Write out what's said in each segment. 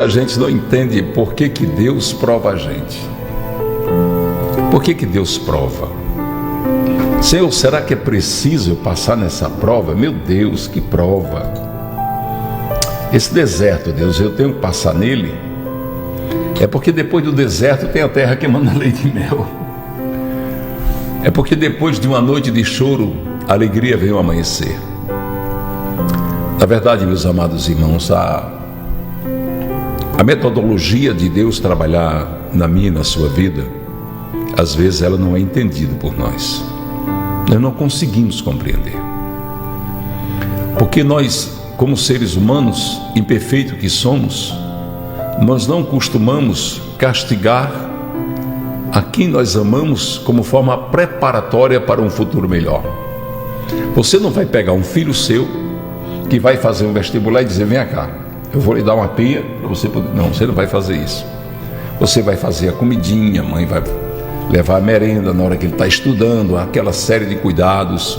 A gente não entende por que Deus prova a gente. Por que Deus prova? Senhor, será que é preciso eu passar nessa prova? Meu Deus, que prova! Esse deserto, Deus, eu tenho que passar nele? É porque depois do deserto tem a terra que emana leite e mel. É porque depois de uma noite de choro, a alegria vem ao amanhecer. Na verdade, meus amados irmãos, a metodologia de Deus trabalhar na minha e na sua vida, às vezes ela não é entendida por nós. Nós não conseguimos compreender. Porque nós, como seres humanos, imperfeitos que somos, nós não costumamos castigar a quem nós amamos como forma preparatória para um futuro melhor. Você não vai pegar um filho seu que vai fazer um vestibular e dizer: vem cá, eu vou lhe dar uma penha para você poder... Não, você não vai fazer isso. Você vai fazer a comidinha, a mãe vai levar a merenda na hora que ele está estudando, aquela série de cuidados,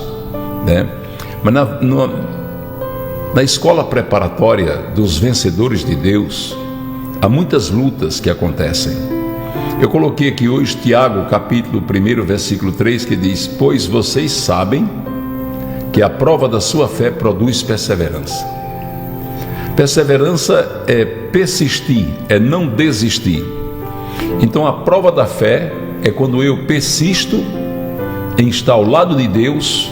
né? Mas na escola preparatória dos vencedores de Deus, há muitas lutas que acontecem. Eu coloquei aqui hoje Tiago, capítulo 1, versículo 3, que diz: pois vocês sabem que a prova da sua fé produz perseverança. Perseverança é persistir, é não desistir. Então a prova da fé é quando eu persisto em estar ao lado de Deus,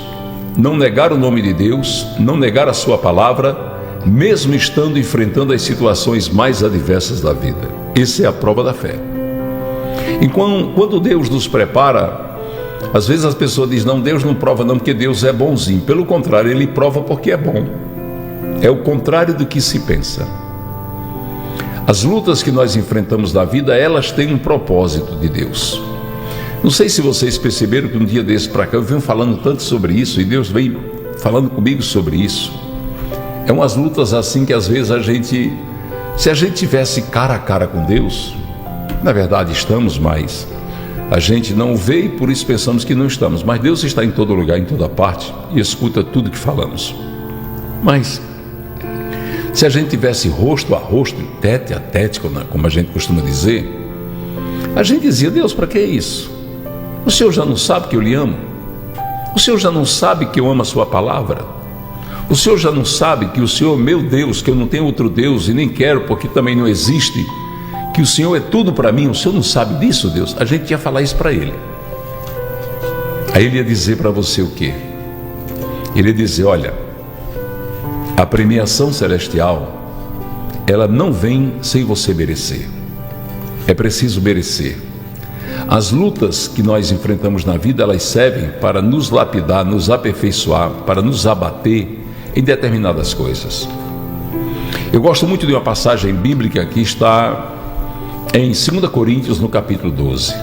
não negar o nome de Deus, não negar a sua palavra, mesmo estando enfrentando as situações mais adversas da vida. Essa é a prova da fé. E quando Deus nos prepara, às vezes as pessoas dizem: não, Deus não prova não, porque Deus é bonzinho. Pelo contrário, Ele prova porque é bom. É o contrário do que se pensa. As lutas que nós enfrentamos na vida, elas têm um propósito de Deus. Não sei se vocês perceberam que um dia desse para cá eu venho falando tanto sobre isso, e Deus vem falando comigo sobre isso. É umas lutas assim que às vezes se a gente tivesse cara a cara com Deus, na verdade estamos, mas a gente não vê e por isso pensamos que não estamos. Mas Deus está em todo lugar, em toda parte, e escuta tudo que falamos. Mas se a gente tivesse rosto a rosto, tete a tete, como a gente costuma dizer, a gente dizia: Deus, para que isso? O Senhor já não sabe que eu lhe amo? O Senhor já não sabe que eu amo a sua palavra? O Senhor já não sabe que o Senhor, meu Deus, que eu não tenho outro Deus e nem quero, porque também não existe, que o Senhor é tudo para mim? O Senhor não sabe disso, Deus? A gente ia falar isso para Ele. Aí Ele ia dizer para você o quê? Ele ia dizer: olha, a premiação celestial, ela não vem sem você merecer. É preciso merecer. As lutas que nós enfrentamos na vida, elas servem para nos lapidar, nos aperfeiçoar, para nos abater em determinadas coisas. Eu gosto muito de uma passagem bíblica que está em 2 Coríntios, no capítulo 12.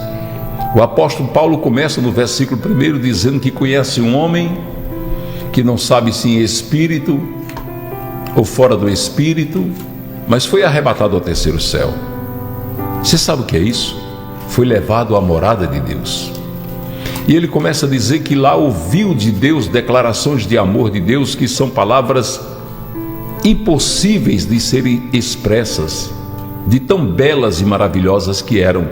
O apóstolo Paulo começa no versículo 1 dizendo que conhece um homem que não sabe se em espírito ou fora do espírito, mas foi arrebatado ao terceiro céu. Você sabe o que é isso? Foi levado à morada de Deus. E ele começa a dizer que lá ouviu de Deus declarações de amor de Deus, que são palavras impossíveis de serem expressas, de tão belas e maravilhosas que eram.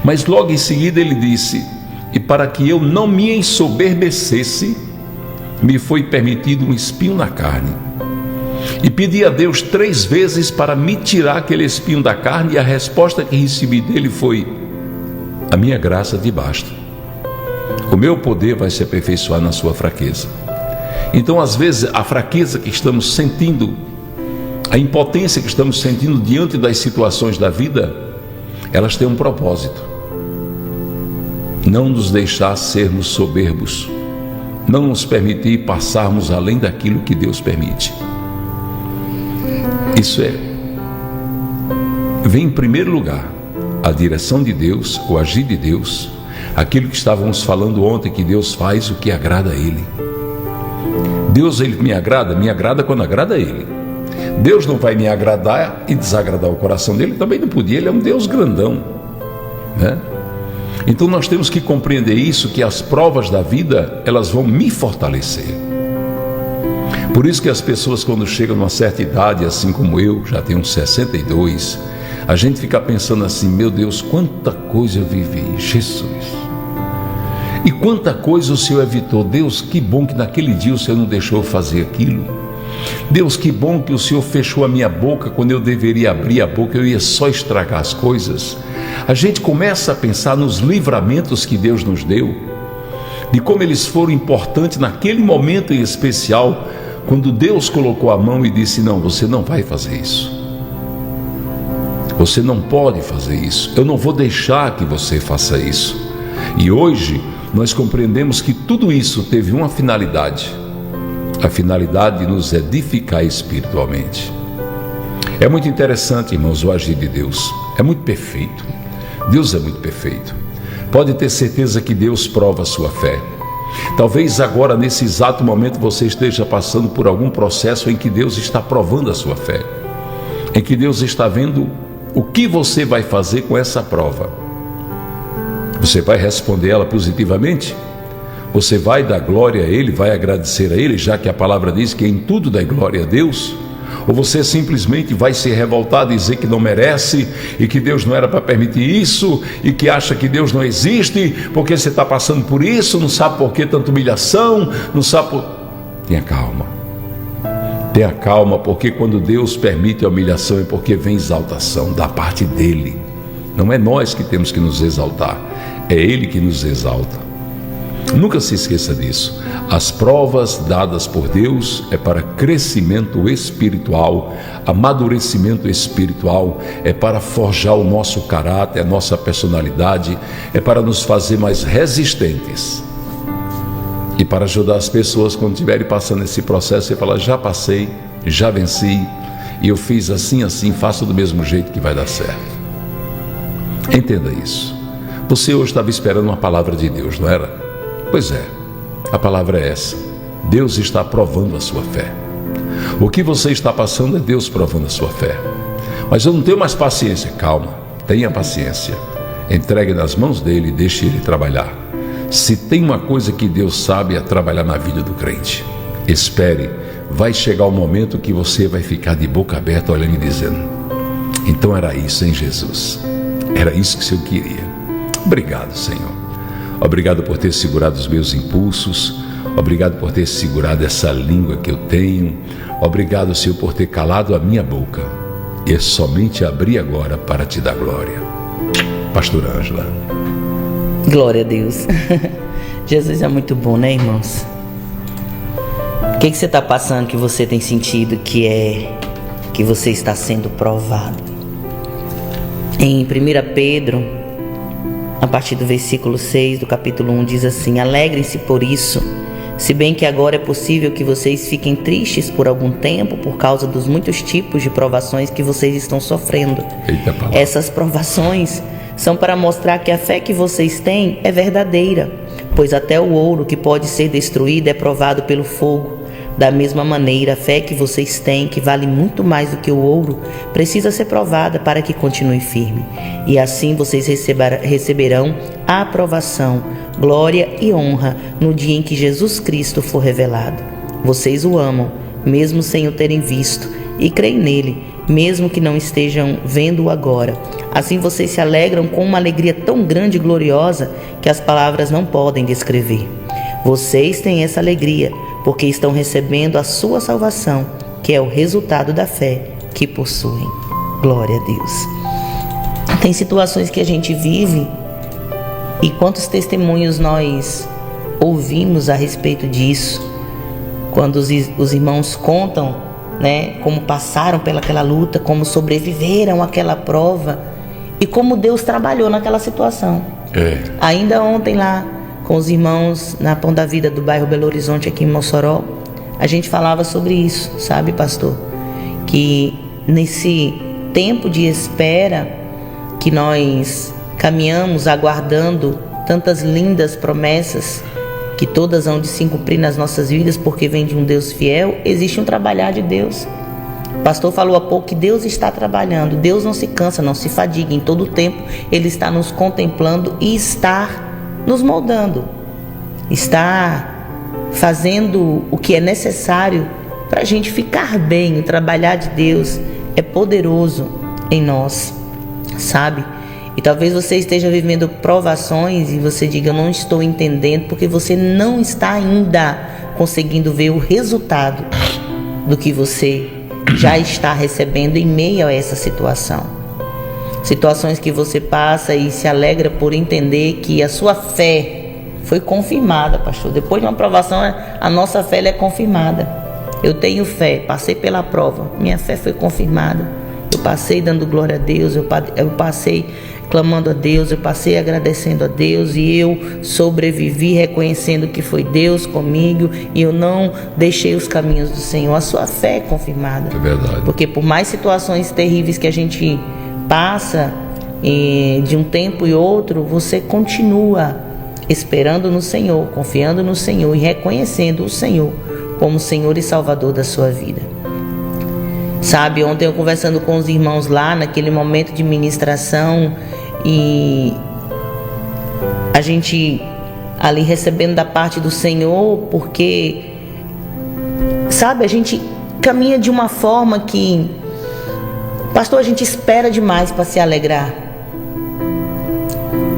Mas logo em seguida ele disse: e para que eu não me ensoberbecesse, me foi permitido um espinho na carne. E pedi a Deus 3 vezes para me tirar aquele espinho da carne, e a resposta que recebi dele foi: a minha graça te basta. O meu poder vai se aperfeiçoar na sua fraqueza. Então, às vezes, a fraqueza que estamos sentindo, a impotência que estamos sentindo diante das situações da vida, elas têm um propósito: não nos deixar sermos soberbos, não nos permitir passarmos além daquilo que Deus permite. Isso vem em primeiro lugar a direção de Deus, o agir de Deus, aquilo que estávamos falando ontem, que Deus faz o que agrada a Ele. Deus, Ele me agrada quando agrada a Ele. Deus não vai me agradar e desagradar o coração dele, também não podia. Ele é um Deus grandão, né? Então nós temos que compreender isso, que as provas da vida, elas vão me fortalecer. Por isso que as pessoas, quando chegam numa certa idade, assim como eu, já tenho uns 62, a gente fica pensando assim: meu Deus, quanta coisa eu vivi, Jesus, e quanta coisa o Senhor evitou. Deus, que bom que naquele dia o Senhor não deixou eu fazer aquilo. Deus, que bom que o Senhor fechou a minha boca quando eu deveria abrir a boca, eu ia só estragar as coisas. A gente começa a pensar nos livramentos que Deus nos deu, de como eles foram importantes naquele momento em especial, quando Deus colocou a mão e disse: não, você não vai fazer isso, você não pode fazer isso, eu não vou deixar que você faça isso. E hoje nós compreendemos que tudo isso teve uma finalidade, a finalidade de nos edificar espiritualmente. É muito interessante, irmãos, o agir de Deus, é muito perfeito. Deus é muito perfeito. Pode ter certeza que Deus prova a sua fé. Talvez agora, nesse exato momento, você esteja passando por algum processo em que Deus está provando a sua fé, em que Deus está vendo o que você vai fazer com essa prova. Você vai responder ela positivamente? Você vai dar glória a Ele, vai agradecer a Ele, já que a palavra diz que em tudo dá glória a Deus? Ou você simplesmente vai se revoltar, dizer que não merece e que Deus não era para permitir isso e que acha que Deus não existe porque você está passando por isso, não sabe por que tanta humilhação, não sabe por... Tenha calma, porque quando Deus permite a humilhação é porque vem exaltação da parte dEle. Não é nós que temos que nos exaltar, é Ele que nos exalta. Nunca se esqueça disso. As provas dadas por Deus é para crescimento espiritual, amadurecimento espiritual, é para forjar o nosso caráter, a nossa personalidade, é para nos fazer mais resistentes e para ajudar as pessoas quando estiverem passando esse processo e falar: já passei, já venci e eu fiz assim, faça do mesmo jeito que vai dar certo. Entenda isso. Você hoje estava esperando uma palavra de Deus, não era? Pois é, a palavra é essa: Deus está provando a sua fé. O que você está passando é Deus provando a sua fé. Mas eu não tenho mais paciência. Calma, tenha paciência, entregue nas mãos dele e deixe ele trabalhar. Se tem uma coisa que Deus sabe, é trabalhar na vida do crente. Espere, vai chegar o momento que você vai ficar de boca aberta olhando e dizendo: então era isso, hein, Jesus? Era isso que o Senhor queria. Obrigado, Senhor. Obrigado por ter segurado os meus impulsos. Obrigado por ter segurado essa língua que eu tenho. Obrigado, Senhor, por ter calado a minha boca e somente abrir agora para te dar glória. Pastora Ângela. Glória a Deus. Jesus é muito bom, né, irmãos? O que você está passando que você tem sentido que você está sendo provado? Em 1 Pedro, a partir do versículo 6 do capítulo 1, diz assim: alegrem-se por isso, se bem que agora é possível que vocês fiquem tristes por algum tempo por causa dos muitos tipos de provações que vocês estão sofrendo. Essas provações são para mostrar que a fé que vocês têm é verdadeira, pois até o ouro que pode ser destruído é provado pelo fogo. Da mesma maneira, a fé que vocês têm, que vale muito mais do que o ouro, precisa ser provada para que continue firme. E assim vocês receberão a aprovação, glória e honra no dia em que Jesus Cristo for revelado. Vocês o amam, mesmo sem o terem visto, e creem nele, mesmo que não estejam vendo-o agora. Assim vocês se alegram com uma alegria tão grande e gloriosa que as palavras não podem descrever. Vocês têm essa alegria porque estão recebendo a sua salvação, que é o resultado da fé que possuem. Glória a Deus. Tem situações que a gente vive e quantos testemunhos nós ouvimos a respeito disso, quando os irmãos contam, né, como passaram pelaquela luta, como sobreviveram àquela prova e como Deus trabalhou naquela situação. Ainda ontem lá, com os irmãos na Pão da Vida do bairro Belo Horizonte, aqui em Mossoró, a gente falava sobre isso, sabe, pastor? Que nesse tempo de espera que nós caminhamos aguardando tantas lindas promessas que todas hão de se cumprir nas nossas vidas porque vem de um Deus fiel, existe um trabalhar de Deus. O pastor falou há pouco que Deus está trabalhando, Deus não se cansa, não se fadiga, em todo o tempo Ele está nos contemplando e está nos moldando, está fazendo o que é necessário para a gente ficar bem. O trabalhar de Deus é poderoso em nós, sabe? E talvez você esteja vivendo provações e você diga: eu não estou entendendo, porque você não está ainda conseguindo ver o resultado do que você já está recebendo em meio a essa situação. Situações que você passa e se alegra por entender que a sua fé foi confirmada, pastor. Depois de uma provação, a nossa fé é confirmada. Eu tenho fé, passei pela prova, minha fé foi confirmada. Eu passei dando glória a Deus, eu passei clamando a Deus, eu passei agradecendo a Deus, e eu sobrevivi reconhecendo que foi Deus comigo, e eu não deixei os caminhos do Senhor. A sua fé é confirmada. É verdade. Porque por mais situações terríveis que a gente passa, de um tempo e outro, você continua esperando no Senhor, confiando no Senhor e reconhecendo o Senhor como Senhor e Salvador da sua vida. Sabe, ontem eu conversando com os irmãos lá, naquele momento de ministração, e a gente ali recebendo da parte do Senhor, porque, sabe, a gente caminha de uma forma que, pastor, a gente espera demais para se alegrar.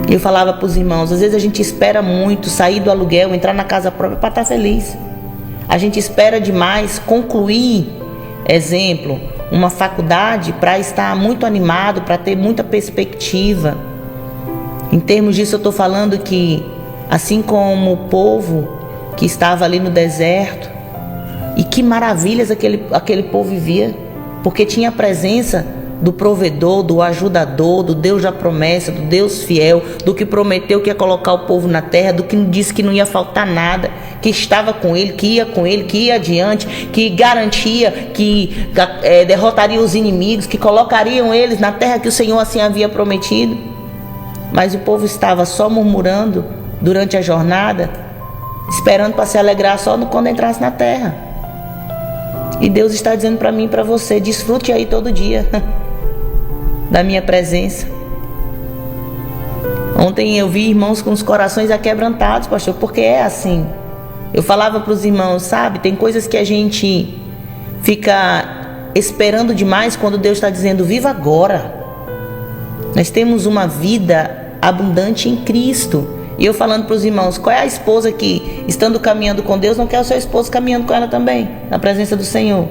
Eu falava para os irmãos, às vezes a gente espera muito sair do aluguel, entrar na casa própria para estar feliz. A gente espera demais concluir, exemplo, uma faculdade para estar muito animado, para ter muita perspectiva. Em termos disso, eu estou falando que, assim como o povo que estava ali no deserto, e que maravilhas aquele povo vivia, porque tinha a presença do provedor, do ajudador, do Deus da promessa, do Deus fiel, do que prometeu que ia colocar o povo na terra, do que disse que não ia faltar nada, que estava com ele, que ia adiante, que garantia, que derrotaria os inimigos, que colocariam eles na terra que o Senhor assim havia prometido. Mas o povo estava só murmurando durante a jornada, esperando para se alegrar só quando entrasse na terra. E Deus está dizendo para mim e para você: desfrute aí todo dia da minha presença. Ontem eu vi irmãos com os corações aquebrantados, pastor, porque é assim. Eu falava para os irmãos, sabe, tem coisas que a gente fica esperando demais, quando Deus está dizendo: viva agora. Nós temos uma vida abundante em Cristo. E eu falando para os irmãos, qual é a esposa que, estando caminhando com Deus, não quer o seu esposo caminhando com ela também, na presença do Senhor?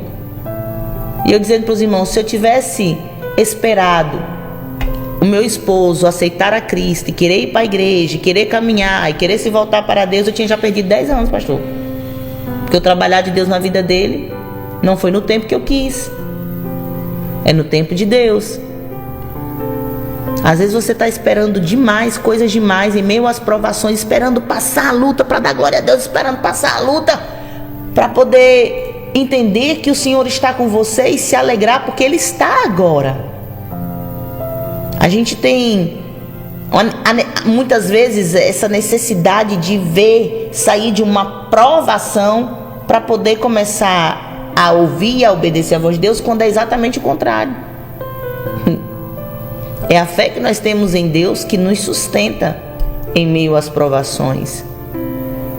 E eu dizendo para os irmãos, se eu tivesse esperado o meu esposo aceitar a Cristo, e querer ir para a igreja, querer caminhar, e querer se voltar para Deus, eu tinha já perdido 10 anos, pastor. Porque o trabalhar de Deus na vida dele não foi no tempo que eu quis, é no tempo de Deus. Às vezes você está esperando demais, coisas demais, em meio às provações, esperando passar a luta para dar glória a Deus, esperando passar a luta para poder entender que o Senhor está com você e se alegrar, porque Ele está agora. A gente tem muitas vezes essa necessidade de ver sair de uma provação para poder começar a ouvir e a obedecer a voz de Deus, quando é exatamente o contrário. É a fé que nós temos em Deus que nos sustenta em meio às provações.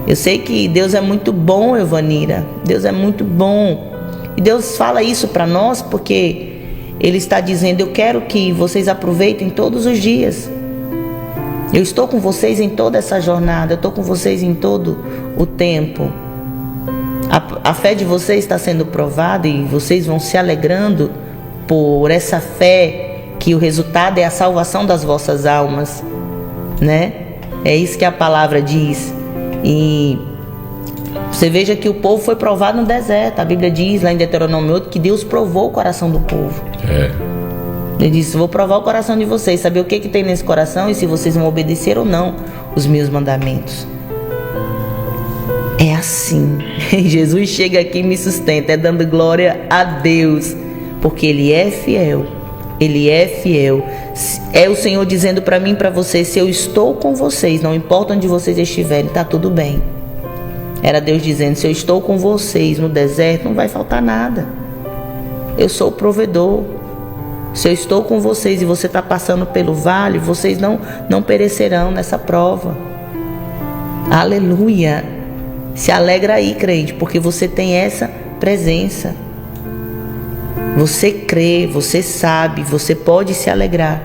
Eu sei que Deus é muito bom, Evanira. Deus é muito bom. E Deus fala isso para nós porque Ele está dizendo: eu quero que vocês aproveitem todos os dias. Eu estou com vocês em toda essa jornada. Eu estou com vocês em todo o tempo. A fé de vocês está sendo provada e vocês vão se alegrando por essa fé, que o resultado é a salvação das vossas almas, né? É isso que a palavra diz. E você veja que o povo foi provado no deserto. A Bíblia diz lá em Deuteronômio 8 que Deus provou o coração do povo. Ele disse: vou provar o coração de vocês, saber o que tem nesse coração e se vocês vão obedecer ou não os meus mandamentos. É assim. Jesus chega aqui e me sustenta, é dando glória a Deus, porque Ele é fiel. Ele é fiel. É o Senhor dizendo para mim e para você: se eu estou com vocês, não importa onde vocês estiverem, está tudo bem. Era Deus dizendo: se eu estou com vocês no deserto, não vai faltar nada. Eu sou o provedor. Se eu estou com vocês e você está passando pelo vale, vocês não perecerão nessa prova. Aleluia. Se alegra aí, crente, porque você tem essa presença. Você crê, você sabe, você pode se alegrar.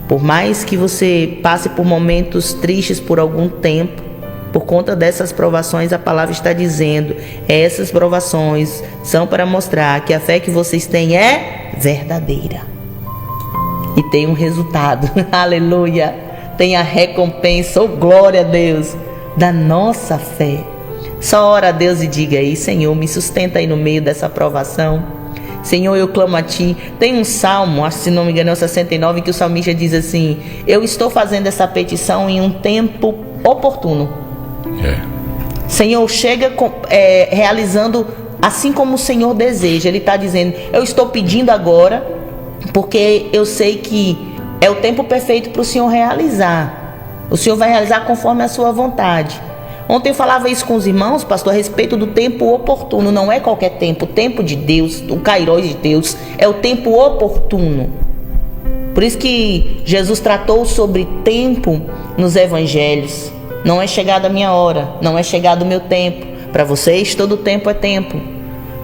Por mais que você passe por momentos tristes por algum tempo, por conta dessas provações, a palavra está dizendo, essas provações são para mostrar que a fé que vocês têm é verdadeira. E tem um resultado, aleluia, tem a recompensa, oh glória a Deus, da nossa fé. Só ora a Deus e diga aí, Senhor, me sustenta aí no meio dessa provação. Senhor, eu clamo a Ti. Tem um salmo, acho que se não me engano é o 69, que o salmista diz assim: eu estou fazendo essa petição em um tempo oportuno. Senhor, chega realizando assim como o Senhor deseja. Ele está dizendo, eu estou pedindo agora, porque eu sei que é o tempo perfeito para o Senhor realizar. O Senhor vai realizar conforme a sua vontade. Ontem eu falava isso com os irmãos, pastor, a respeito do tempo oportuno. Não é qualquer tempo, o tempo de Deus, o Kairos de Deus, é o tempo oportuno. Por isso que Jesus tratou sobre tempo nos evangelhos. Não é chegada a minha hora, não é chegado o meu tempo. Para vocês, todo tempo é tempo.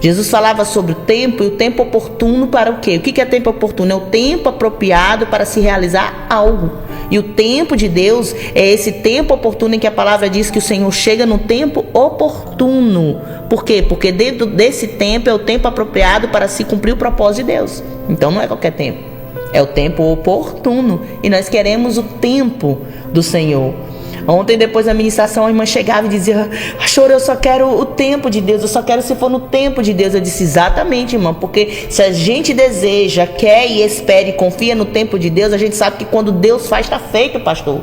Jesus falava sobre o tempo e o tempo oportuno para o quê? O que é tempo oportuno? É o tempo apropriado para se realizar algo. E o tempo de Deus é esse tempo oportuno em que a palavra diz que o Senhor chega no tempo oportuno. Por quê? Porque dentro desse tempo é o tempo apropriado para se cumprir o propósito de Deus. Então não é qualquer tempo, é o tempo oportuno. E nós queremos o tempo do Senhor. Ontem, depois da ministração, a irmã chegava e dizia: pastor, eu só quero o tempo de Deus, eu só quero se for no tempo de Deus. Eu disse: exatamente, irmã, porque se a gente deseja, quer e espera e confia no tempo de Deus, a gente sabe que quando Deus faz, está feito, pastor.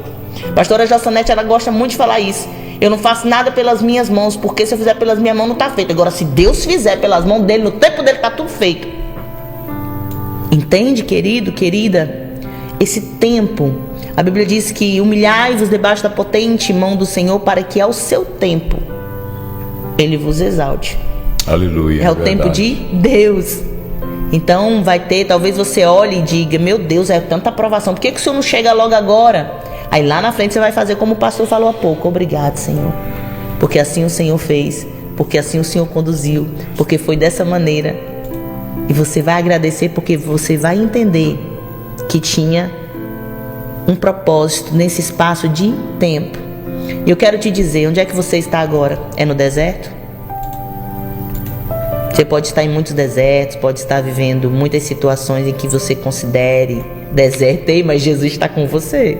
Pastora Jalsanete, ela gosta muito de falar isso. Eu não faço nada pelas minhas mãos, porque se eu fizer pelas minhas mãos não está feito. Agora, se Deus fizer pelas mãos dele, no tempo dele está tudo feito. Entende, querido, querida? Esse tempo, a Bíblia diz que humilhai-vos debaixo da potente mão do Senhor, para que ao seu tempo Ele vos exalte. Aleluia. É o tempo de Deus. Então vai ter, talvez você olhe e diga: meu Deus, é tanta aprovação, por que o Senhor não chega logo agora? Aí lá na frente você vai fazer como o pastor falou há pouco: obrigado, Senhor, porque assim o Senhor fez, porque assim o Senhor conduziu, porque foi dessa maneira. E você vai agradecer, porque você vai entender que tinha um propósito nesse espaço de tempo. E eu quero te dizer, onde é que você está agora? É no deserto? Você pode estar em muitos desertos, pode estar vivendo muitas situações em que você considere deserto, mas Jesus está com você.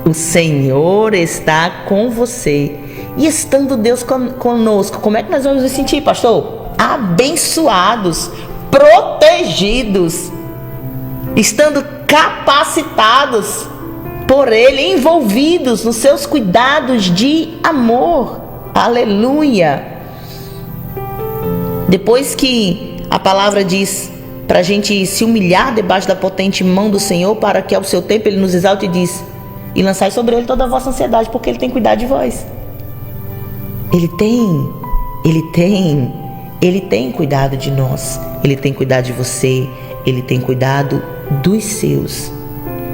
O Senhor está com você. E estando Deus conosco, como é que nós vamos nos sentir, pastor? Abençoados, protegidos, estando capacitados por Ele, envolvidos nos seus cuidados de amor. Aleluia. Depois que a palavra diz para a gente se humilhar debaixo da potente mão do Senhor, para que ao seu tempo Ele nos exalte, e diz: e lançai sobre Ele toda a vossa ansiedade, porque Ele tem cuidado de vós. Ele tem cuidado de nós. Ele tem cuidado de você. Ele tem cuidado dos seus.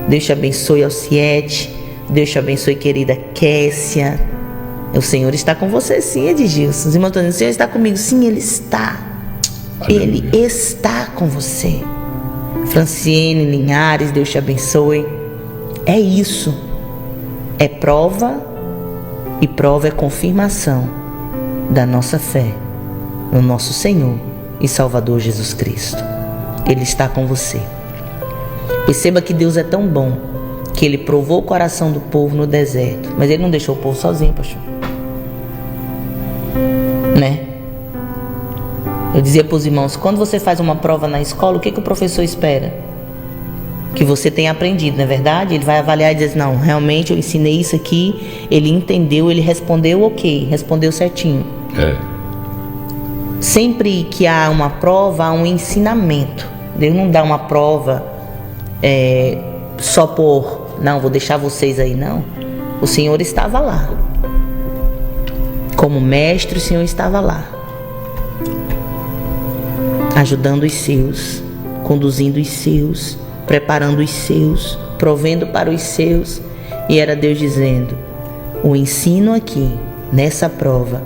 Deus te abençoe, Alciete. Deus te abençoe, querida Kessia. O Senhor está com você, sim, Edgilson. Os irmãos estão dizendo: o Senhor está comigo. Sim, Ele está. Aleluia. Ele está com você. Franciene Linhares, Deus te abençoe. É isso. É prova, e prova é confirmação da nossa fé no nosso Senhor e Salvador Jesus Cristo. Ele está com você. Perceba que Deus é tão bom que Ele provou o coração do povo no deserto, mas Ele não deixou o povo sozinho, pastor. Né? Eu dizia para os irmãos: quando você faz uma prova na escola, o que o professor espera? Que você tenha aprendido, não é verdade? Ele vai avaliar e dizer: não, realmente eu ensinei isso aqui, ele entendeu, ele respondeu ok, respondeu certinho. Sempre que há uma prova, há um ensinamento. Deus não dá uma prova só por, não, vou deixar vocês aí, não. O Senhor estava lá. Como mestre, o Senhor estava lá, ajudando os seus, conduzindo os seus, preparando os seus, provendo para os seus. E era Deus dizendo: o ensino aqui, nessa prova,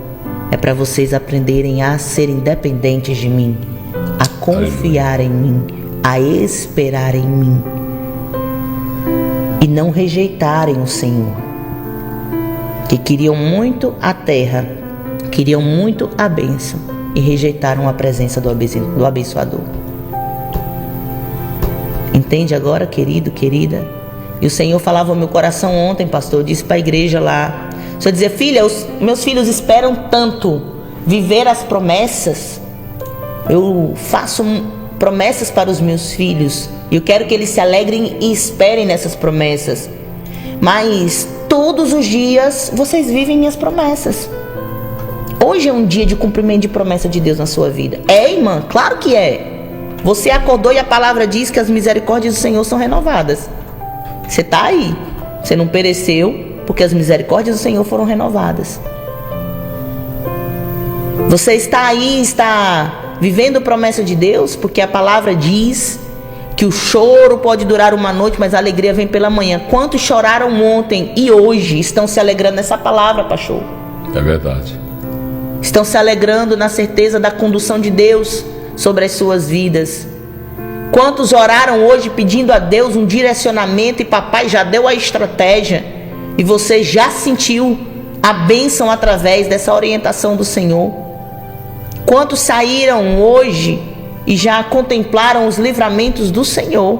É para vocês aprenderem a serem dependentes de mim, a confiar em mim, a esperar em mim e não rejeitarem o Senhor, que queriam muito a terra, queriam muito a bênção e rejeitaram a presença do abençoador. Entende agora, querido, querida? E o Senhor falava ao meu coração ontem, pastor, eu disse para a igreja lá, o Senhor dizia: filha, meus filhos esperam tanto viver as promessas. Eu faço promessas para os meus filhos e eu quero que eles se alegrem e esperem nessas promessas. Mas todos os dias vocês vivem minhas promessas. Hoje é um dia de cumprimento de promessa de Deus na sua vida. É, irmã? Claro que é. Você acordou e a palavra diz que as misericórdias do Senhor são renovadas. Você está aí. Você não pereceu porque as misericórdias do Senhor foram renovadas. Você está aí, está vivendo promessa de Deus, porque a palavra diz que o choro pode durar uma noite, mas a alegria vem pela manhã. Quantos choraram ontem e hoje estão se alegrando nessa palavra, pastor? É verdade. Estão se alegrando na certeza da condução de Deus sobre as suas vidas. Quantos oraram hoje pedindo a Deus um direcionamento e papai já deu a estratégia e você já sentiu a bênção através dessa orientação do Senhor? Quantos saíram hoje e já contemplaram os livramentos do Senhor?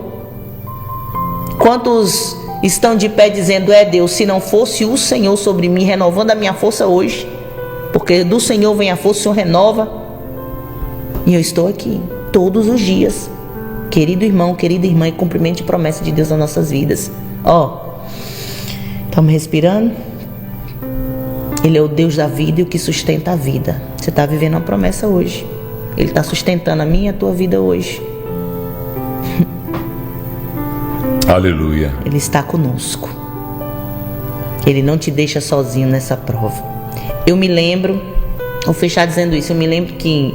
Quantos estão de pé dizendo: é Deus, se não fosse o Senhor sobre mim, renovando a minha força hoje, porque do Senhor vem a força, o Senhor renova, e eu estou aqui todos os dias, querido irmão, querida irmã, e cumprimento de promessa de Deus nas nossas vidas. Estamos respirando. Ele é o Deus da vida e o que sustenta a vida. Você está vivendo uma promessa hoje. Ele está sustentando a minha e a tua vida hoje. Aleluia. Ele está conosco. Ele não te deixa sozinho nessa prova. Eu me lembro, vou fechar dizendo isso, eu me lembro que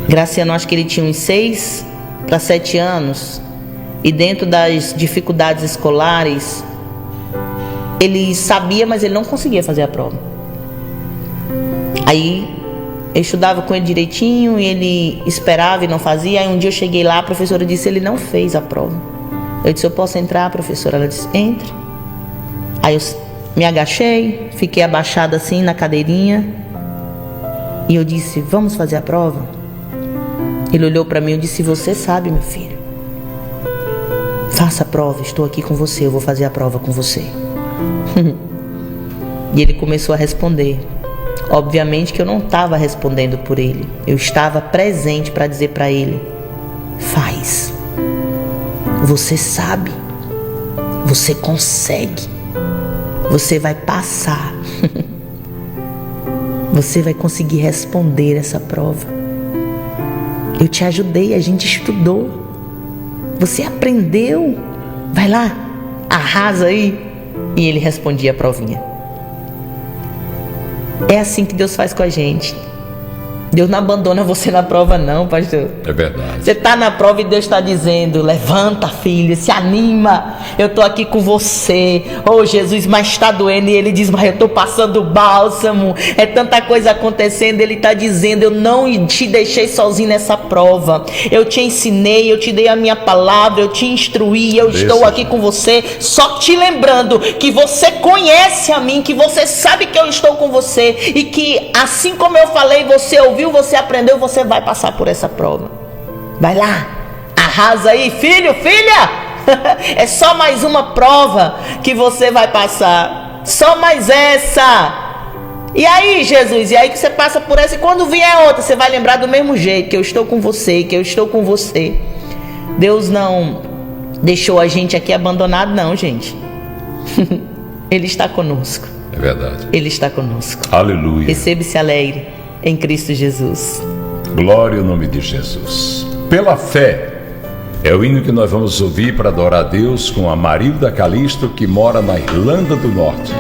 Graciano, acho que ele tinha uns 6 para 7 anos, e dentro das dificuldades escolares, ele sabia, mas ele não conseguia fazer a prova. Aí eu estudava com ele direitinho e ele esperava e não fazia. Aí um dia eu cheguei lá, a professora disse: ele não fez a prova. Eu disse: eu posso entrar, professora? Ela disse: entre. Aí eu me agachei, fiquei abaixada assim na cadeirinha e eu disse: vamos fazer a prova? Ele olhou para mim e disse: você sabe, meu filho, faça a prova, estou aqui com você, eu vou fazer a prova com você. E ele começou a responder. Obviamente que eu não estava respondendo por ele, eu estava presente para dizer para ele: faz, você sabe, você consegue, você vai passar. Você vai conseguir responder essa prova. Eu te ajudei, a gente estudou, você aprendeu, vai lá, arrasa aí. E ele respondia a provinha. É assim que Deus faz com a gente. Deus não abandona você na prova não, pastor. É verdade. Você está na prova e Deus está dizendo: levanta, filha, se anima, eu estou aqui com você. Oh Jesus, mas está doendo. E ele diz: mas eu estou passando bálsamo, é tanta coisa acontecendo. Ele está dizendo: eu não te deixei sozinho nessa prova, eu te ensinei, eu te dei a minha palavra, eu te instruí, eu estou aqui com você. Só te lembrando que você conhece a mim, que você sabe que eu estou com você, e que assim como eu falei, você ouviu, você aprendeu, você vai passar por essa prova. Vai lá, arrasa aí, filho, filha. É só mais uma prova que você vai passar, só mais essa. E aí, Jesus, e aí que você passa por essa, e quando vier outra, você vai lembrar do mesmo jeito, que eu estou com você, que eu estou com você. Deus não deixou a gente aqui abandonado não, gente. Ele está conosco. É verdade. Ele está conosco. Aleluia. Receba e se alegre em Cristo Jesus. Glória ao nome de Jesus. Pela fé, é o hino que nós vamos ouvir para adorar a Deus com a Marilda Calisto, que mora na Irlanda do Norte.